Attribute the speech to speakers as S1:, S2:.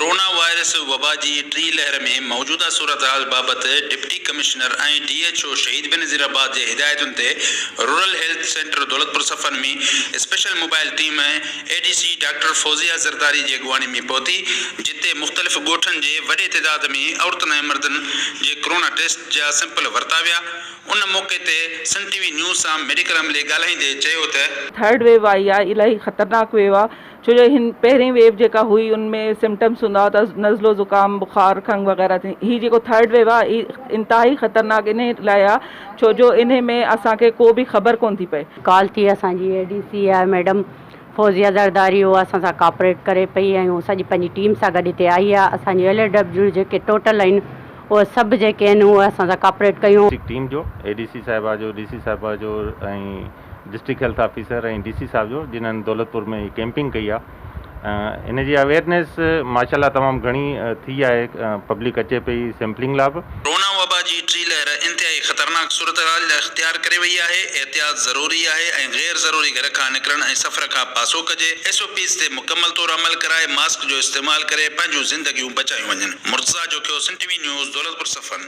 S1: Corona virus वबा G T लहर में मौजूदा सूरत हाल बाबत डिप्टी कमिश्नर ऐं DHO शहीद बेनज़ीराबाद जे हिदायतुनि ते रूरल हेल्थ सेंटर दौलतपुर सफ़र में special mobile team ADC doctor Fauzia Zardari ji अगवानी में पहुती, जिते मुख़्तलिफ़ ॻोठनि जे वॾे तइदाद में औरतुनि ऐं मर्दनि जे कोरोना टेस्ट जा सैंपल वरिता विया। उन मौक़े ते सन TV न्यूज़ सां मेडिकल अमले ॻाल्हाईंदे चयो त
S2: थर्ड वेव आई आहे, इलाही ख़तरनाक वेव आहे, छो जो हिन पहिरीं वेव जेका हुई उनमें सिम्टम्स हूंदा हुआ त नज़लो ज़ुकाम बुखार खंघि वग़ैरह थी। ही जेको थर्ड वेव आहे इंतिहाई ख़तरनाक इन लाइ आहे छो जो इन में असांखे को बि ख़बर कोन थी पए।
S3: कॉल थी असांजी ADC आहे मैडम फौजिया ज़रदारी उहा असां सां कॉपरेट करे पई ऐं असांजी पंहिंजी टीम सां गॾु हिते आई आहे। असांजी LAW जेके टोटल आहिनि उहे सभु जेके आहिनि उहे असां सां कॉपरेट कयूं।
S4: टीम जो ADC साहिबा जो DC साहिबा जो ऐं डिस्ट्रिक्ट हेल्थ ऑफिसर ऐं DC साहिब जो जिन्हनि दौलतपुर में कैंपिंग कई आहे। इन जी अवेयरनेस माशाल्लाह तमामु घणी थी आहे, पब्लिक अचे पई सैम्पलिंग लाइ बि।
S1: कोरोना वबा जी टी लहर इंतिहाई ख़तरनाक सूरत हाल इख्तियार करे वई आहे। एहतियात ज़रूरी आहे ऐं गैर ज़रूरी घर खां निकिरण ऐं सफ़र खां पासो कजे। SOPs ते मुकमल तौर अमल कराए मास्क जो इस्तेमाल करे पंहिंजूं ज़िंदगियूं बचायूं वञनि। मुर्तज़ा जोखियो, सन TV न्यूज़, दौलतपुर सफ़र।